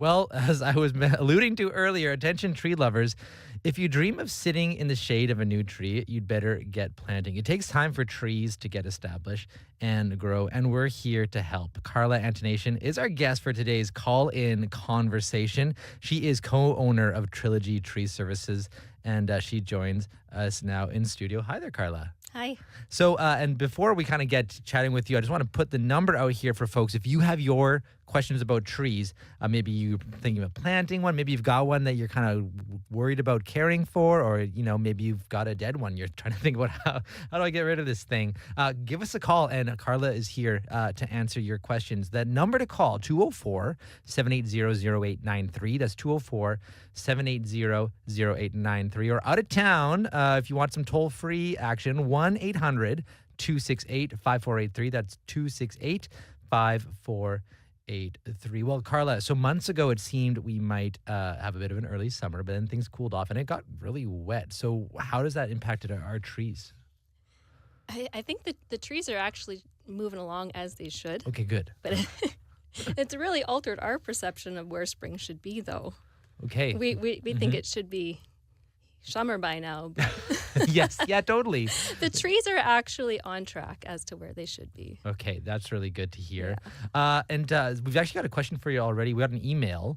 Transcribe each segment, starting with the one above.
Well, as I was alluding to earlier, attention tree lovers, if you dream of sitting in the shade of a new tree, you'd better get planting. It takes time for trees to get established and grow, and we're here to help. Carla Antonation is our guest for today's call-in conversation. She is co-owner of Trilogy Tree Services, and she joins us now in studio. Hi there, Carla. Hi. So, and before we kind of get chatting with you, I just want to put the number out here for folks. If you have your questions about trees, maybe you're thinking of planting one, maybe you've got one that you're kind of worried about caring for, or, maybe you've got a dead one. You're trying to think about how do I get rid of this thing? Give us a call, and Carla is here to answer your questions. That number to call, 204-780-0893. That's 204-780-0893. Or out of town, if you want some toll-free action, 1-800-268-5483. That's 268-5483. Well, Carla, so months ago it seemed we might have a bit of an early summer, but then things cooled off and it got really wet. So how does that impact our trees? I think that the trees are actually moving along as they should. Okay, good. But it's really altered our perception of where spring should be, though. Okay. We think it should be summer by now. But Yes, yeah, totally. the trees are actually on track as to where they should be. Okay, that's really good to hear. And we've actually got a question for you already. We got an email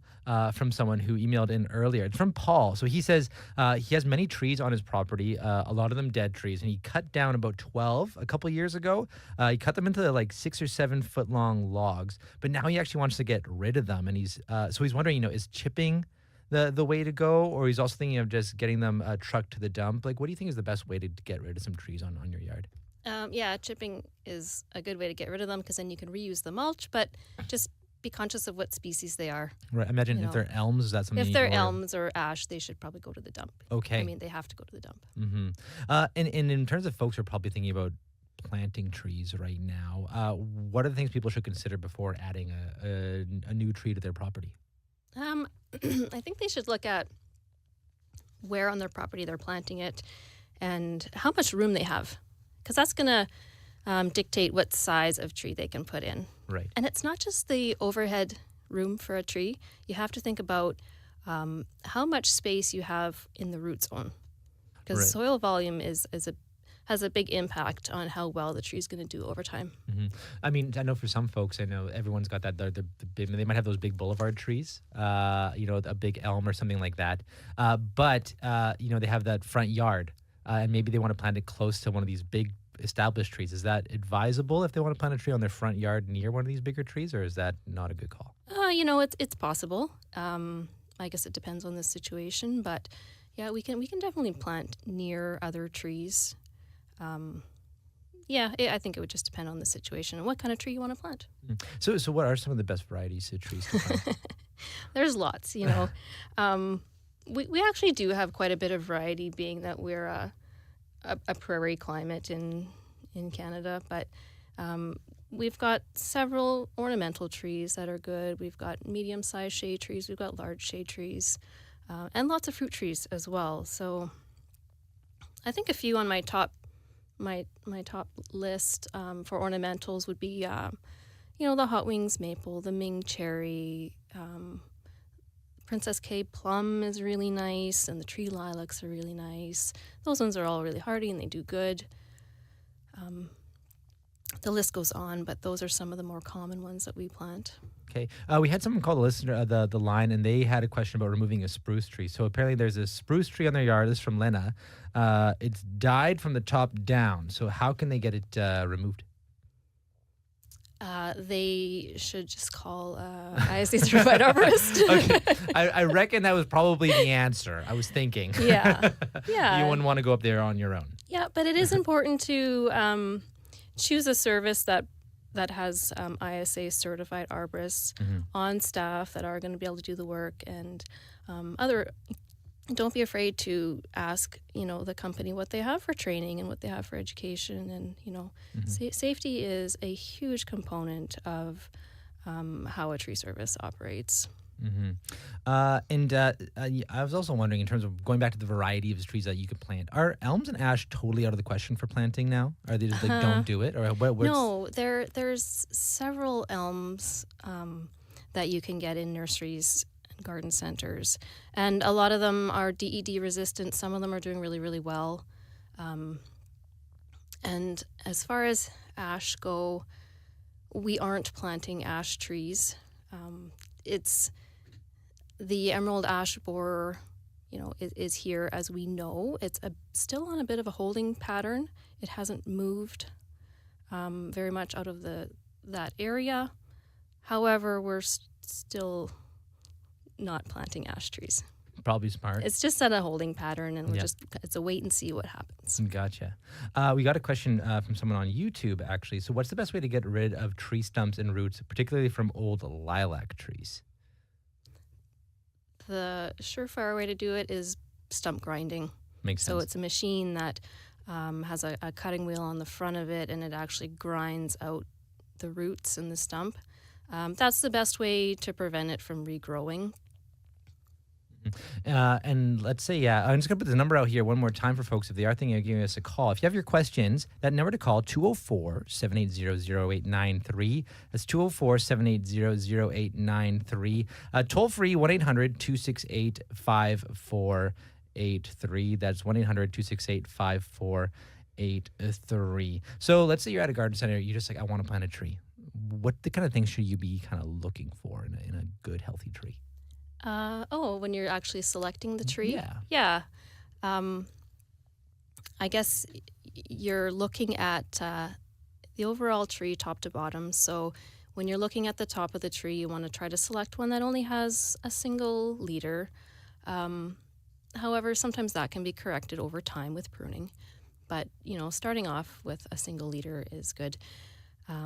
from someone who emailed in earlier. It's from Paul. So he says he has many trees on his property, a lot of them dead trees, and he cut down about 12 a couple years ago. He cut them into like 6 or 7 foot long logs, but now he actually wants to get rid of them. And he's wondering, is chipping the way to go, or he's also thinking of just getting them trucked to the dump? Like, what do you think is the best way to get rid of some trees on your yard? Chipping is a good way to get rid of them because then you can reuse the mulch, but just be conscious of what species they are. Right. Imagine if they're elms, is that something? If they're elms or ash, they should probably go to the dump. Okay. I mean, they have to go to the dump. Mm-hmm. And in terms of folks who are probably thinking about planting trees right now, what are the things people should consider before adding a new tree to their property? I think they should look at where on their property they're planting it and how much room they have, because that's going to dictate what size of tree they can put in. Right. And it's not just the overhead room for a tree. You have to think about how much space you have in the root zone, because soil volume has a big impact on how well the tree is going to do over time. Mm-hmm. I mean, I know for some folks, I know everyone's got that. The big, they might have those big boulevard trees, a big elm or something like that. But they have that front yard, and maybe they want to plant it close to one of these big established trees. Is that advisable if they want to plant a tree on their front yard near one of these bigger trees, or is that not a good call? It's possible. I guess it depends on the situation, but yeah, we can definitely plant near other trees. I think it would just depend on the situation and what kind of tree you want to plant. So what are some of the best varieties of trees to plant? There's lots, we actually do have quite a bit of variety, being that we're a prairie climate in Canada, but we've got several ornamental trees that are good. We've got medium-sized shade trees, we've got large shade trees, and lots of fruit trees as well. So I think a few on my top list for ornamentals would be, the Hot Wings maple, the Ming cherry, Princess K plum is really nice, and the tree lilacs are really nice. Those ones are all really hardy and they do good. The list goes on, but those are some of the more common ones that we plant. Okay. We had someone call the listener the line, and they had a question about removing a spruce tree. So apparently there's a spruce tree on their yard. This is from Lena. It's died from the top down. So how can they get it removed? They should just call ISA certified arborist. Okay. I reckon that was probably the answer. I was thinking. Yeah. You wouldn't want to go up there on your own. Yeah, but it is important to choose a service that has ISA certified arborists on staff that are going to be able to do the work, and don't be afraid to ask, the company what they have for training and what they have for education. And, safety is a huge component of how a tree service operates. Mm-hmm. I was also wondering, in terms of going back to the variety of trees that you could plant, are elms and ash totally out of the question for planting now? Are they just don't do it? Or No, there's several elms that you can get in nurseries garden centers. And a lot of them are DED resistant. Some of them are doing really, really well. And as far as ash go, we aren't planting ash trees. It's the emerald ash borer, is here as we know. It's still on a bit of a holding pattern. It hasn't moved very much out of that area. However, we're still not planting ash trees. Probably smart. It's just at a holding pattern, and it's a wait and see what happens. Gotcha. We got a question from someone on YouTube, actually. So what's the best way to get rid of tree stumps and roots, particularly from old lilac trees? The surefire way to do it is stump grinding. Makes sense. So it's a machine that has a cutting wheel on the front of it, and it actually grinds out the roots in the stump. That's the best way to prevent it from regrowing. And let's say, I'm just going to put the number out here one more time for folks if they are thinking of giving us a call. If you have your questions, that number to call, 204-780-0893. That's 204-780-0893. Toll free, 1-800-268-5483. That's 1-800-268-5483. So let's say you're at a garden center. You're just like, I want to plant a tree. What the kind of things should you be kind of looking for in a good, healthy tree? When you're actually selecting the tree? Yeah. I guess you're looking at the overall tree top to bottom. So when you're looking at the top of the tree, you want to try to select one that only has a single leader. However, sometimes that can be corrected over time with pruning. But, starting off with a single leader is good. I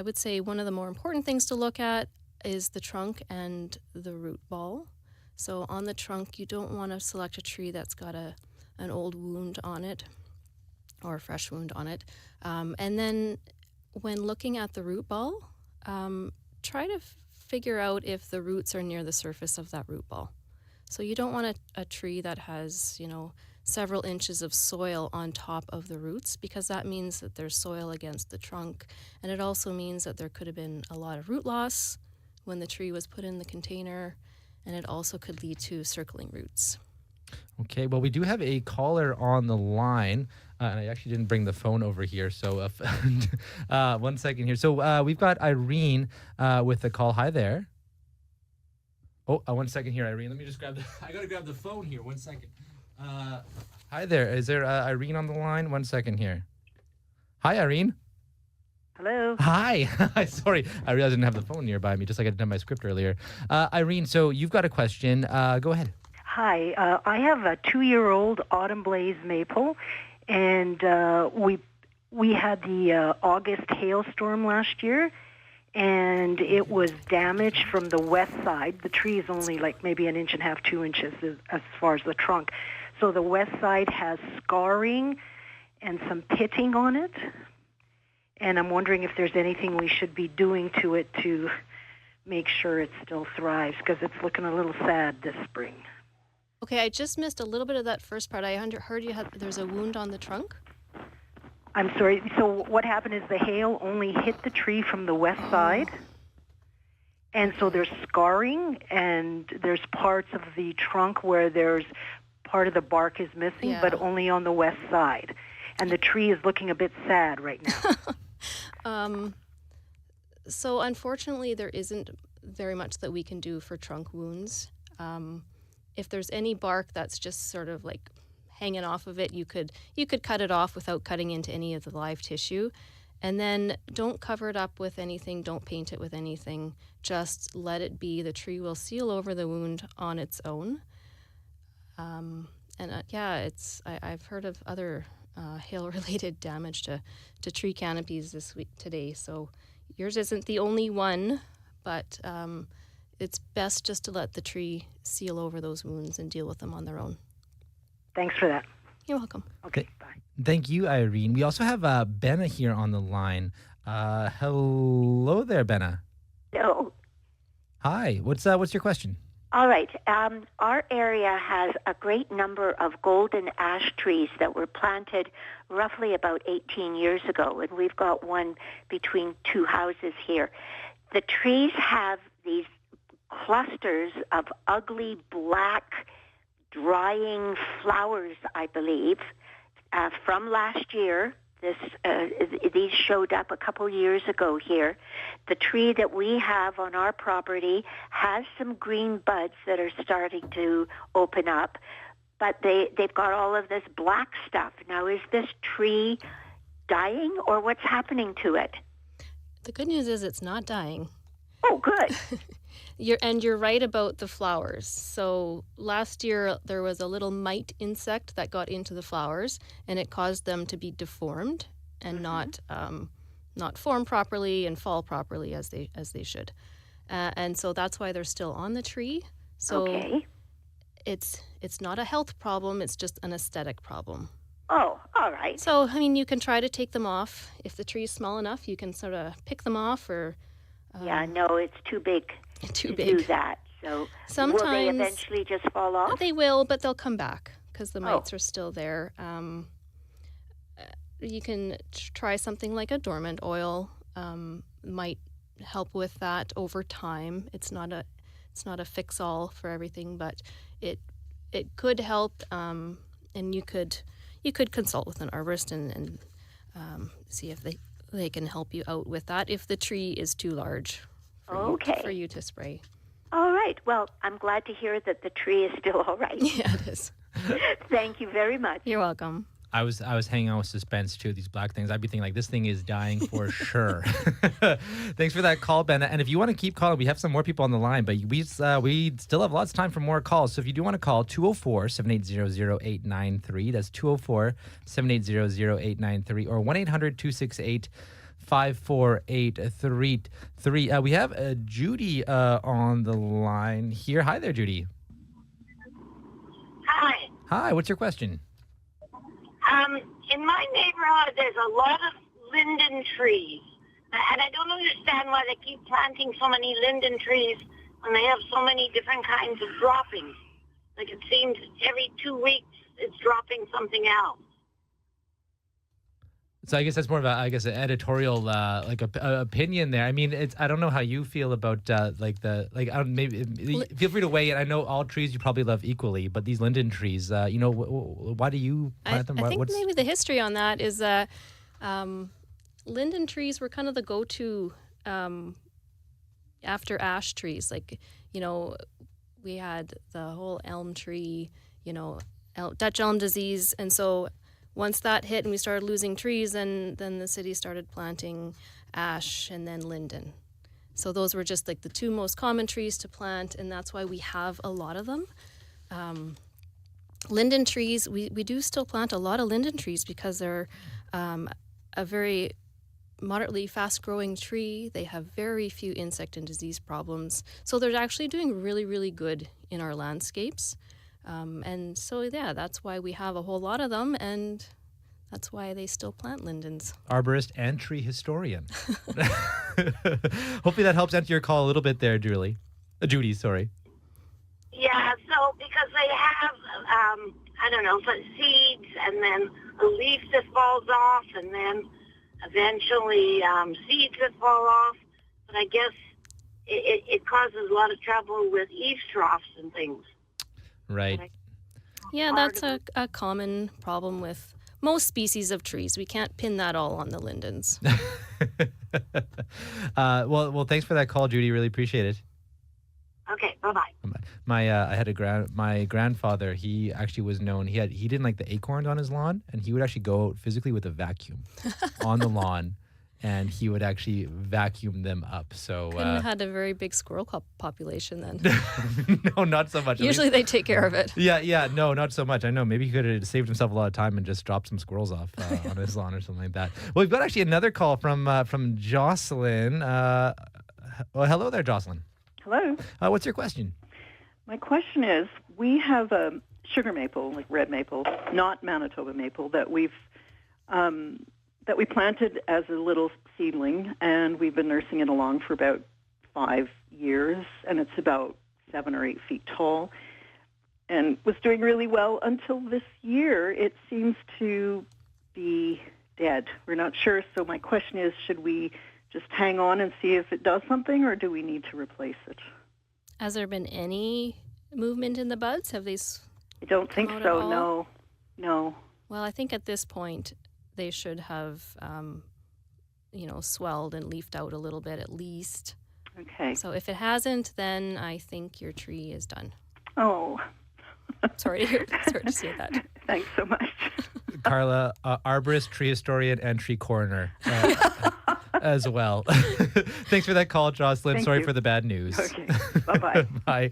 would say one of the more important things to look at is the trunk and the root ball. So on the trunk, you don't want to select a tree that's got an old wound on it or a fresh wound on it. And then when looking at the root ball, try to figure out if the roots are near the surface of that root ball. So you don't want a tree that has, several inches of soil on top of the roots, because that means that there's soil against the trunk. And it also means that there could have been a lot of root loss when the tree was put in the container, and it also could lead to circling roots. Okay, well, we do have a caller on the line, and I actually didn't bring the phone over here, so 1 second here. So we've got Irene with the call. Hi there. Oh, 1 second here, Irene. Let me just I got to grab the phone here. 1 second. Hi there. Is there Irene on the line? 1 second here. Hi, Irene. Hello. Hi. Sorry, I realized I didn't have the phone nearby me, just like I did my script earlier. Irene, so you've got a question. Go ahead. Hi. I have a 2-year-old autumn blaze maple, and we had the August hailstorm last year, and it was damaged from the west side. The tree is only like maybe 1.5 inches, 2 inches as far as the trunk. So the west side has scarring and some pitting on it. And I'm wondering if there's anything we should be doing to it to make sure it still thrives, because it's looking a little sad this spring. Okay, I just missed a little bit of that first part. I heard there's a wound on the trunk. I'm sorry. So what happened is the hail only hit the tree from the west side. And so there's scarring, and there's parts of the trunk where there's part of the bark is missing, but only on the west side. And the tree is looking a bit sad right now. So unfortunately, there isn't very much that we can do for trunk wounds. If there's any bark that's just sort of like hanging off of it, you could cut it off without cutting into any of the live tissue. And then don't cover it up with anything. Don't paint it with anything. Just let it be. The tree will seal over the wound on its own. I've heard of other hail-related damage to tree canopies today. So yours isn't the only one, but it's best just to let the tree seal over those wounds and deal with them on their own. Thanks for that. You're welcome. Okay, bye. Thank you, Irene. We also have Benna here on the line. Hello there, Benna. Hello. Hi. What's your question? All right. Our area has a great number of golden ash trees that were planted roughly about 18 years ago, and we've got one between two houses here. The trees have these clusters of ugly black drying flowers, I believe, from last year. These showed up a couple years ago here. The tree that we have on our property has some green buds that are starting to open up, but they've got all of this black stuff. Now, is this tree dying, or what's happening to it? The good news is it's not dying. Oh, good. You're right about the flowers. So last year there was a little mite insect that got into the flowers, and it caused them to be deformed and not form properly and fall properly as they should. And so that's why they're still on the tree. So Okay. it's not a health problem, it's just an aesthetic problem. Oh, all right. So, I mean, you can try to take them off. If the tree is small enough, you can sort of pick them off or... Yeah, no, it's too big Too to big. do that. So will they Sometimes eventually just fall off? they will, but they'll come back because the mites are still there. You can try something like a dormant oil. Might help with that over time. It's not a fix-all for everything, but it could help. And you could consult with an arborist and see if they can help you out with that if the tree is too large for you to spray. All right. Well, I'm glad to hear that the tree is still all right. Yeah, it is. Thank you very much. You're welcome. I was hanging out with suspense too. These black things, I'd be thinking like this thing is dying for sure. Thanks for that call, Ben. And if you want to keep calling, we have some more people on the line, but we still have lots of time for more calls. So if you do want to call, 204-780-0893. That's 204-780-0893 or 1-800-268-5483. We have Judy on the line here. Hi there, Judy. Hi. Hi. What's your question? In my neighborhood, there's a lot of linden trees, and I don't understand why they keep planting so many linden trees when they have so many different kinds of droppings. Like it seems every 2 weeks it's dropping something else. So I guess that's more of an editorial opinion there. I mean, I don't know how you feel about maybe feel free to weigh in. I know all trees you probably love equally, but these linden trees, why do you plant them? I think maybe the history on that is that linden trees were kind of the go-to after ash trees. Like, we had the whole elm tree, Dutch elm disease, and so once that hit and we started losing trees, and then the city started planting ash and then linden. So those were just like the two most common trees to plant, and that's why we have a lot of them. Linden trees, we do still plant a lot of linden trees because they're a very moderately fast-growing tree. They have very few insect and disease problems. So they're actually doing really, really good in our landscapes. And so, yeah, that's why we have a whole lot of them, and that's why they still plant lindens. Arborist and tree historian. Hopefully that helps answer your call a little bit there, Judy. Sorry. Yeah, so because they have, but seeds, and then a leaf that falls off, and then eventually seeds that fall off. But I guess it causes a lot of trouble with eaves troughs and things. Right. Yeah, that's a common problem with most species of trees. We can't pin that all on the lindens. Well, thanks for that call, Judy. Really appreciate it. Okay, bye-bye. My grandfather, he actually was known, he didn't like the acorns on his lawn, and he would actually go out physically with a vacuum on the lawn, and he would actually vacuum them up. So Couldn't have had a very big squirrel population then. No, not so much. Usually they take care of it. Yeah, no, not so much. I know. Maybe he could have saved himself a lot of time and just dropped some squirrels off on his lawn or something like that. Well, we've got actually another call from Jocelyn. Well, hello there, Jocelyn. Hello. What's your question? My question is, we have a sugar maple, like red maple, not Manitoba maple, that we planted as a little seedling, and we've been nursing it along for about 5 years, and it's about 7 or 8 feet tall, and was doing really well until this year. It seems to be dead. We're not sure, so my question is, should we just hang on and see if it does something, or do we need to replace it? Has there been any movement in the buds? Have they I don't think come out so. at all? No. Well, I think at this point they should have, swelled and leafed out a little bit at least. Okay. So if it hasn't, then I think your tree is done. Oh. Sorry to say that. Thanks so much. Carla, arborist, tree historian, and tree coroner as well. Thanks for that call, Jocelyn. Thank Sorry you. for the bad news. Okay. Bye-bye. Bye.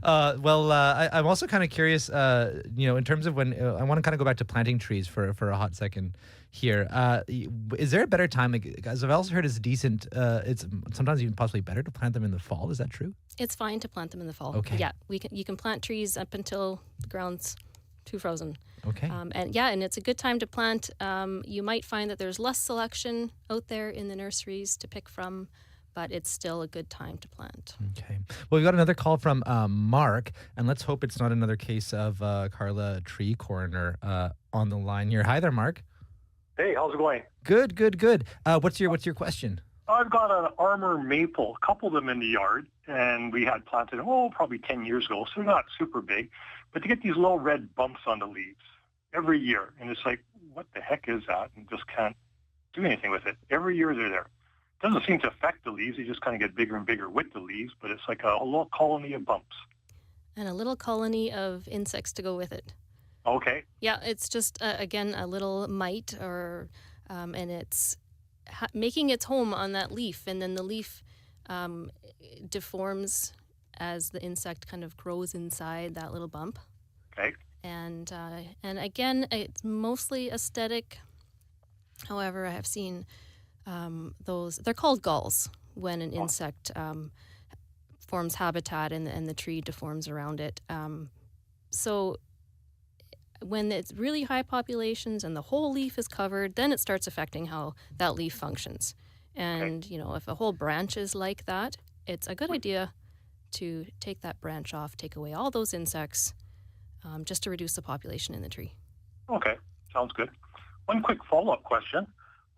I'm also kind of curious, in terms of when I want to kind of go back to planting trees for a hot second here. Is there a better time? Like, as I've also heard, it's decent. It's sometimes even possibly better to plant them in the fall. Is that true? It's fine to plant them in the fall. Okay. Yeah, you can plant trees up until the ground's too frozen. Okay. And it's a good time to plant. You might find that there's less selection out there in the nurseries to pick from, but it's still a good time to plant. Okay. Well, we've got another call from Mark, and let's hope it's not another case of Carla, tree coroner, on the line here. Hi there, Mark. Hey, how's it going? Good. What's your question? I've got an armor maple, a couple of them in the yard, and we had planted, probably 10 years ago, so they're not super big. But they get these little red bumps on the leaves every year, and it's like, what the heck is that? And just can't do anything with it. Every year they're there. Doesn't seem to affect the leaves. They just kind of get bigger and bigger with the leaves, but it's like a little colony of bumps. And a little colony of insects to go with it. Okay. Yeah, it's just, again, a little mite, and it's making its home on that leaf, and then the leaf deforms as the insect kind of grows inside that little bump. Okay. And again, it's mostly aesthetic. However, I have seen they're called galls when an insect forms habitat and the tree deforms around it. So when it's really high populations and the whole leaf is covered, then it starts affecting how that leaf functions. And, if a whole branch is like that, it's a good idea to take that branch off, take away all those insects, just to reduce the population in the tree. Okay. Sounds good. One quick follow-up question.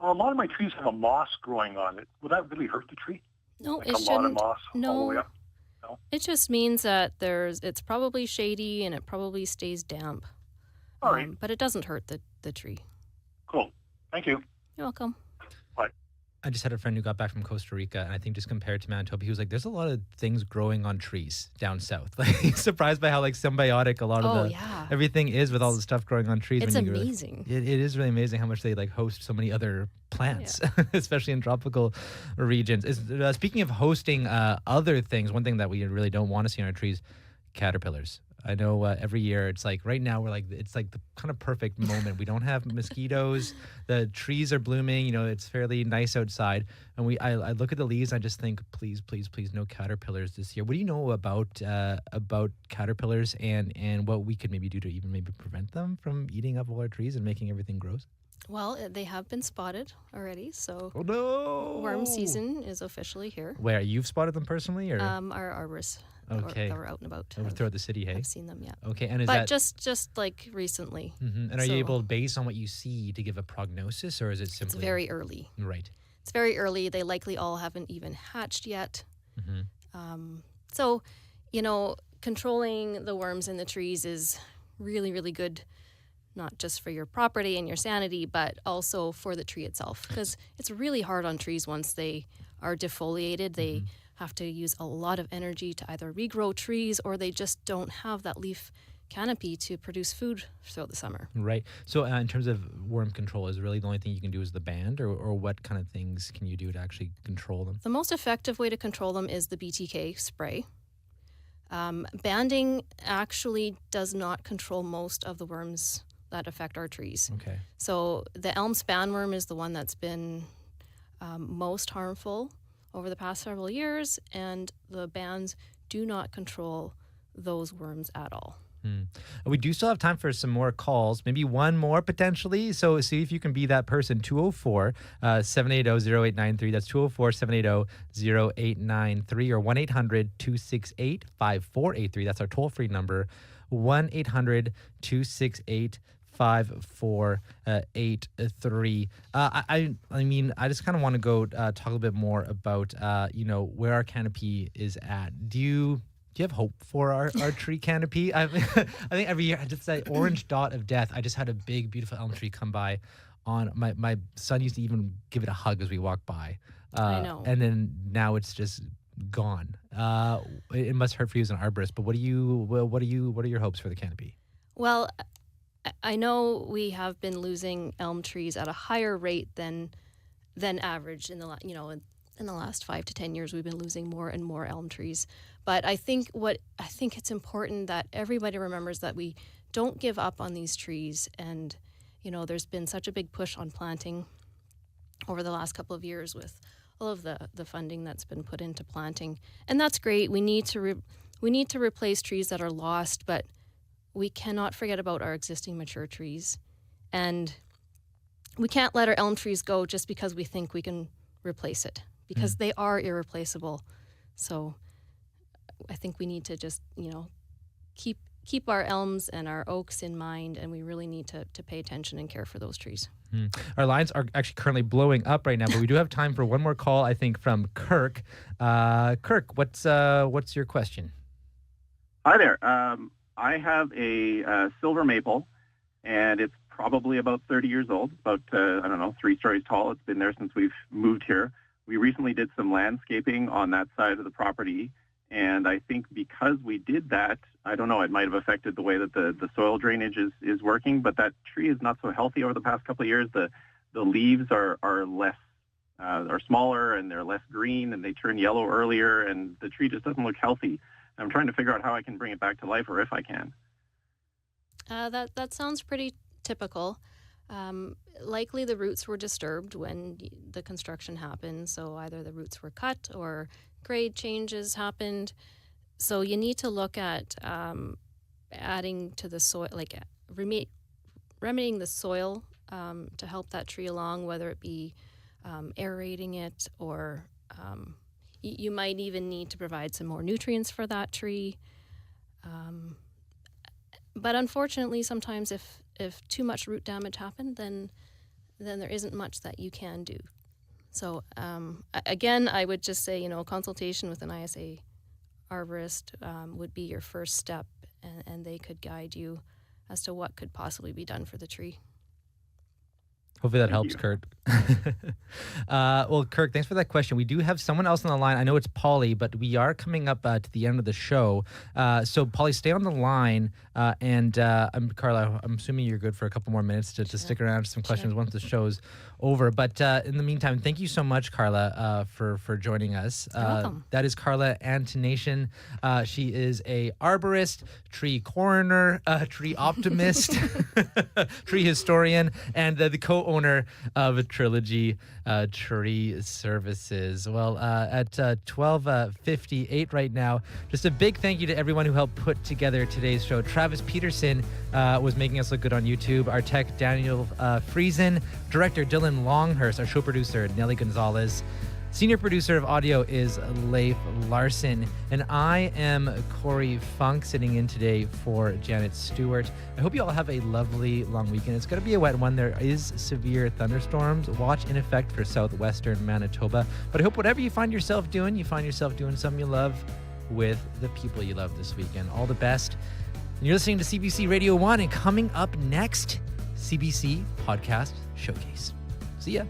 A lot of my trees have a moss growing on it. Would that really hurt the tree? No, Like it a shouldn't. lot of moss all the way up? No? It just means that it's probably shady and it probably stays damp. All right. But it doesn't hurt the tree. Cool. Thank you. You're welcome. Bye. I just had a friend who got back from Costa Rica, and I think just compared to Manitoba, he was like, there's a lot of things growing on trees down south. Like, he's surprised by how symbiotic a lot of everything is with all the stuff growing on trees. It's when you amazing. It is really amazing how much they host so many other plants, especially in tropical regions. Speaking of hosting other things, one thing that we really don't want to see on our trees, caterpillars. I know every year it's like right now it's like the kind of perfect moment. We don't have mosquitoes. The trees are blooming. It's fairly nice outside. And I look at the leaves. I just think, please, no caterpillars this year. What do you know about caterpillars and what we could maybe do to even maybe prevent them from eating up all our trees and making everything gross? Well, they have been spotted already, so Oh no! worm season is officially here. Where you've spotted them personally, or Our arborists Okay. that were out and about throughout the city? Hey, I've seen them, yeah. okay, and is But that just like recently. Mhm. And are you able, based on what you see, to give a prognosis, or is it It's simply very early. right? It's very early. They likely all haven't even hatched yet. Mm-hmm. So, controlling the worms in the trees is really, really good, not just for your property and your sanity, but also for the tree itself. Because it's really hard on trees once they are defoliated. They have to use a lot of energy to either regrow trees or they just don't have that leaf canopy to produce food throughout the summer. Right. So in terms of worm control, is really the only thing you can do is the band, or what kind of things can you do to actually control them? The most effective way to control them is the BTK spray. Banding actually does not control most of the worms that affect our trees. Okay. So the elm spanworm is the one that's been most harmful over the past several years, and the bands do not control those worms at all. We do still have time for some more calls, maybe one more potentially. So see if you can be that person. 204-780-0893. That's 204-780-0893 or 1-800-268-5483. That's our toll-free number. 1-800-268-5483. I just kind of want to go talk a little bit more about, where our canopy is at. Do you Do you have hope for our tree canopy? I think every year, just that orange dot of death. I just had a big, beautiful elm tree come by. On my son used to even give it a hug as we walked by. I know. And then now it's just gone. It must hurt for you as an arborist. But what are your hopes for the canopy? Well, I know we have been losing elm trees at a higher rate than average in the last 5 to 10 years. We've been losing more and more elm trees. But I think it's important that everybody remembers that we don't give up on these trees. And there's been such a big push on planting over the last couple of years with all of the funding that's been put into planting, and that's great. We need to replace trees that are lost, but we cannot forget about our existing mature trees, and we can't let our elm trees go just because we think we can replace it, because they are irreplaceable. So I think we need to just keep our elms and our oaks in mind, and we really need to pay attention and care for those trees. Our lines are actually currently blowing up right now, but we do have time for one more call, I think, from Kirk. Kirk, what's your question? Hi there. I have a silver maple, and it's probably about 30 years old, about, 3 stories tall. It's been there since we've moved here. We recently did some landscaping on that side of the property, and I think because we did that, I don't know, it might have affected the way that the soil drainage is working, but that tree is not so healthy over the past couple of years. The leaves are less, are smaller, and they're less green, and they turn yellow earlier, and the tree just doesn't look healthy. I'm trying to figure out how I can bring it back to life, or if I can. That sounds pretty typical. Likely the roots were disturbed when the construction happened, so either the roots were cut or grade changes happened. So you need to look at adding to the soil, like remedying the soil to help that tree along, whether it be aerating it, or you might even need to provide some more nutrients for that tree. But unfortunately, sometimes if too much root damage happened, then there isn't much that you can do. So again, I would just say, consultation with an ISA arborist would be your first step, and they could guide you as to what could possibly be done for the tree. Hopefully that helps, Kurt. Well, Kirk, thanks for that question. We do have someone else on the line. I know it's Polly, but we are coming up to the end of the show. So, Polly, stay on the line. And Carla, I'm assuming you're good for a couple more minutes to stick around for some questions once the show's over. But in the meantime, thank you so much, Carla, for joining us. You're welcome. That is Carla Antonation. She is a arborist, tree coroner, tree optimist, tree historian, and the co-owner of Trilogy Tree Services. Well, at 12:58 right now, just a big thank you to everyone who helped put together today's show. Travis Peterson was making us look good on YouTube. Our tech, Daniel Friesen. Director, Dylan Longhurst. Our show producer, Nelly Gonzalez. Senior producer of audio is Leif Larson. And I am Corey Funk, sitting in today for Janet Stewart. I hope you all have a lovely long weekend. It's going to be a wet one. There is severe thunderstorms. Watch in effect for southwestern Manitoba. But I hope whatever you find yourself doing something you love with the people you love this weekend. All the best. And you're listening to CBC Radio 1, and coming up next, CBC Podcast Showcase. See ya.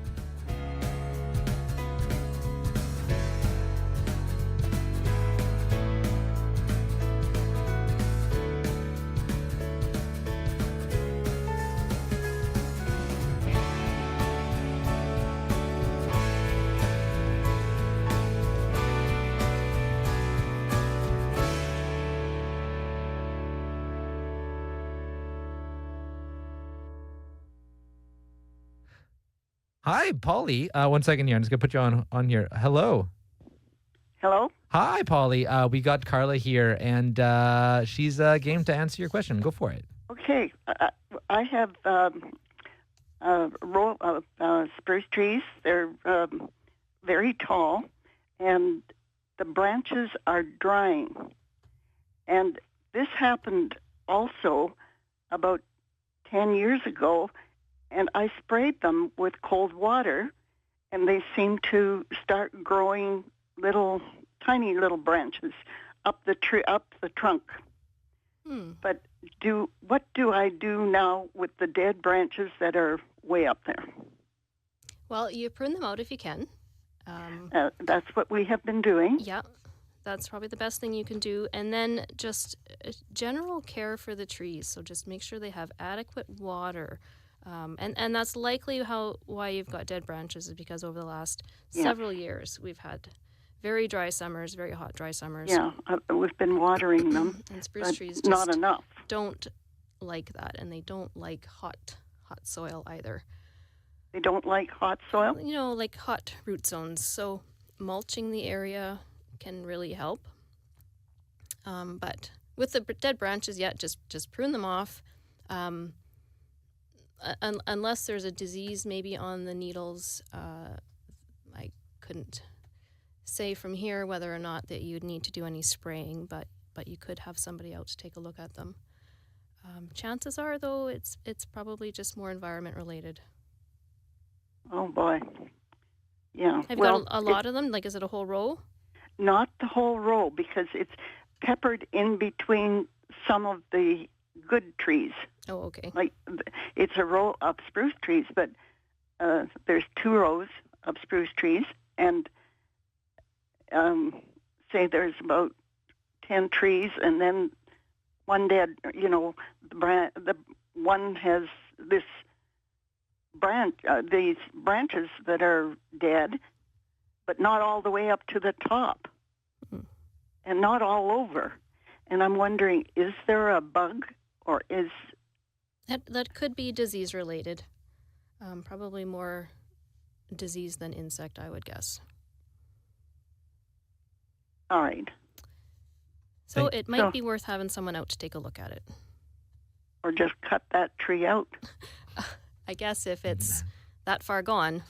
Hi, Polly. 1 second here. I'm just going to put you on here. Hello. Hello? Hi, Polly. We got Carla here, and she's game to answer your question. Go for it. Okay. I have a row of spruce trees. They're very tall, and the branches are drying. And this happened also about 10 years ago, and I sprayed them with cold water, and they seem to start growing tiny little branches. up the trunk. But what do I do now with the dead branches that are way up there? Well, you prune them out if you can. That's what we have been doing. Yeah, that's probably the best thing you can do. And then just general care for the trees. So just make sure they have adequate water. And that's likely why you've got dead branches, is because over the last several years we've had very dry summers, very hot, dry summers. Yeah, we've been watering them. And spruce trees just not enough. Don't like that, and they don't like hot soil either. They don't like hot soil? Like hot root zones. So mulching the area can really help. But with the dead branches, just prune them off. Unless there's a disease maybe on the needles, I couldn't say from here whether or not that you'd need to do any spraying, but you could have somebody out to take a look at them. Chances are, though, it's probably just more environment related. Oh boy, yeah. Have you got a lot of them? Like, is it a whole row? Not the whole row, because it's peppered in between some of the good trees. Oh, okay. Like, it's a row of spruce trees, but there's 2 rows of spruce trees, and say there's about 10 trees, and then one dead. The one has this these branches that are dead, but not all the way up to the top, and not all over. And I'm wondering, is there a bug, or is that could be disease related? Probably more disease than insect, I would guess. All right. So it might be worth having someone out to take a look at it. Or just cut that tree out. I guess if it's that far gone.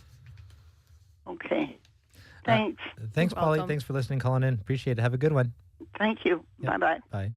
Okay. Thanks. Thanks, You're Polly. welcome. Thanks for listening, calling in. Appreciate it. Have a good one. Thank you. Yep. Bye-bye. Bye.